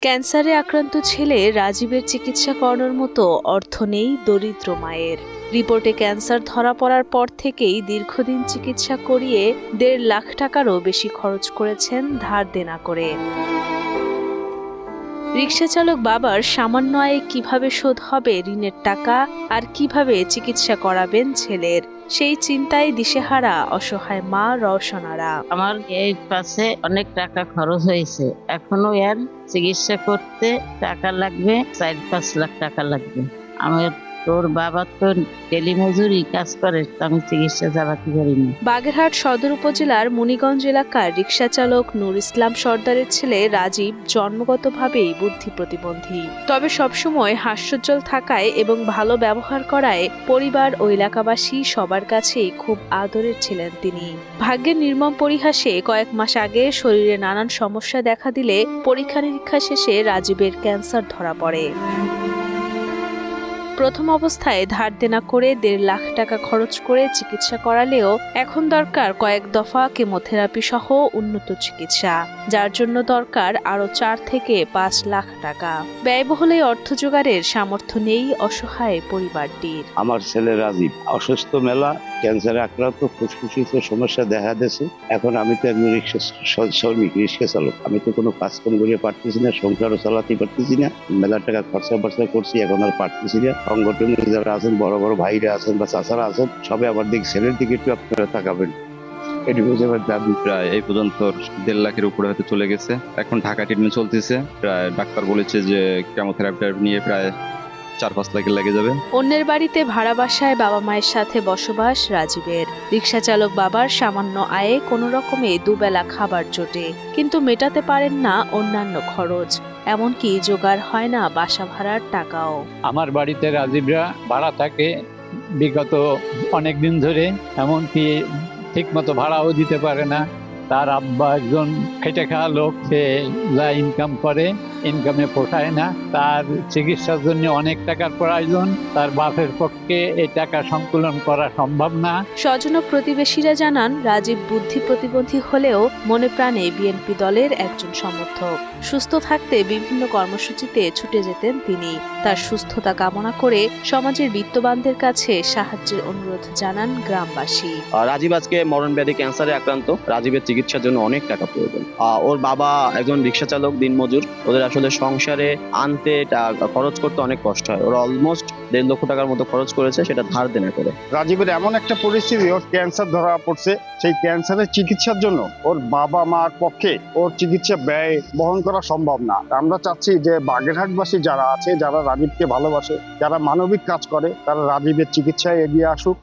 ক্যান্সারে আক্রান্ত ছেলে রাজীবের চিকিৎসা করানোর মতো অর্থ নেই দরিদ্র মায়ের। রিপোর্টে ক্যান্সার ধরা পড়ার পর থেকেই দীর্ঘদিন চিকিৎসা করিয়ে ১.৫ লাখ টাকারও বেশি খরচ করেছেন ধার দেনা করে। রিকশাচালক বাবার সামান্য আয়ে কিভাবে শোধ হবে ঋণের টাকা, আর কিভাবে চিকিৎসা করাবেন ছেলের, সেই চিন্তায় দিশেহারা অসহায় মা রওশনারা। আমার এই পাশে অনেক টাকা খরচ হয়েছে, এখনো এর চিকিৎসা করতে টাকা লাগবে ৪-৫ লাখ টাকা লাগবে। আমার তোর বাবা তো টেলিমজুরি কাজ করে, আমি চিকিৎসা চালাতে পারিনি। বাগেরহাট সদর উপজেলার মুনিগঞ্জ এলাকার রিকশাচালক নূর ইসলাম সর্দারের ছেলে রাজীব জন্মগতভাবেই বুদ্ধি প্রতিবন্ধী। তবে সবসময় হাস্যোজ্জ্বল থাকায় এবং ভালো ব্যবহার করায় পরিবার ও এলাকাবাসী সবার কাছেই খুব আদরের ছিলেন তিনি। ভাগ্যের নির্মম পরিহাসে কয়েক মাস আগে শরীরে নানান সমস্যা দেখা দিলে পরীক্ষা নিরীক্ষা শেষে রাজীবের ক্যান্সার ধরা পড়ে। প্রথম অবস্থায় ধার দেনা করে ১.৫ লাখ টাকা খরচ করে চিকিৎসা করালেও এখন দরকার কয়েক দফা কেমোথেরাপি সহ উন্নত চিকিৎসা, যার জন্য দরকার আরো ৪ থেকে ৫ লাখ টাকা। ব্যয়বহুল এই অর্থ জোগাড়ের সামর্থ্য নেই অসহায় পরিবারটির। আমার ছেলে রাজীব অসুস্থ মেলা, ক্যান্সারে আক্রান্ত, ফুসফুসের সমস্যা দেখা দিয়েছে। এখন আমি তো একজন শ্রমিক, রিক্সা চালক। আমি তো কোনো কাজকর্ম করিয়ে পারতেছি না, সংসারও চালাতে পারতেছি না। মেলা টাকা খরচা করছি, এখন আর পারতেছি না। সংগঠনের যারা আছেন, বড় বড় ভাইরা আছেন বা চাচারা আছেন, সবাই আমার দিকে ছেলের দিকে একটু আপনারা তাকাবেন। প্রায় এই পর্যন্ত ১.৫ লাখের উপরে হয়তো চলে গেছে। এখন ঢাকা ট্রিটমেন্ট চলতেছে। প্রায় ডাক্তার বলেছে যে কেমোথেরাপি নিয়ে প্রায় ৪-৫ লাখ লেগে যাবে। অন্যের বাড়িতে ভাড়া বাসায় বাবা মায়ের সাথে বসবাস রাজীবের। রিকশাচালক বাবার সামান্য আয়ে কোনো রকমে দুবেলা খাবার জোটে, কিন্তু মেটাতে পারেন না অন্যান্য খরচ। এমনকি জোগাড় হয় না বাসা ভাড়ার টাকাও। আমার বাড়িতে রাজীবরা ভাড়া থাকে বিগত অনেক দিন ধরে, এমনকি ঠিক মতো ভাড়াও দিতে পারে না। তার আব্বা একজন খেটে খাওয়া লোক, সে যা ইনকাম করে ইনকামে পোষায় না। তার চিকিৎসার জন্য অনেক টাকার প্রয়োজন, তার বাপের পক্ষে এই টাকা সংকুলন করা সম্ভব না। স্বজন ও প্রতিবেশীরা জানান, রাজীব বুদ্ধি প্রতিবন্ধী হলেও মনে প্রাণে বিএনপি দলের একজন সমর্থক। সুস্থ থাকতে বিভিন্ন কর্মসূচিতে ছুটে যেতেন তিনি। তার সুস্থতা কামনা করে সমাজের বিত্তবানদের কাছে সাহায্যের অনুরোধ জানান গ্রামবাসী। রাজীব আজকে মরণ ব্যাধি ক্যান্সারে আক্রান্ত। রাজীবের চিকিৎসার জন্য অনেক টাকা প্রয়োজন। ওর বাবা একজন রিক্সা চালক, দিনমজুর। ওদের আসলে সংসারে আনতে খরচ করতে অনেক কষ্ট হয়। ওরা অলমোস্ট ১.৫ লক্ষ টাকার মতো খরচ করেছে, সেটা ধার দেনা করে। রাজীবের এমন একটা পরিস্থিতি, ওর ক্যান্সার ধরা পড়ছে। সেই ক্যান্সারের চিকিৎসার জন্য ওর বাবা মার পক্ষে ওর চিকিৎসা ব্যয় বহন করা সম্ভব না। আমরা চাচ্ছি যে বাগেরহাটবাসী যারা আছে, যারা রাজীবকে ভালোবাসে, যারা মানবিক কাজ করে, তারা রাজীবের চিকিৎসায় এগিয়ে আসুক।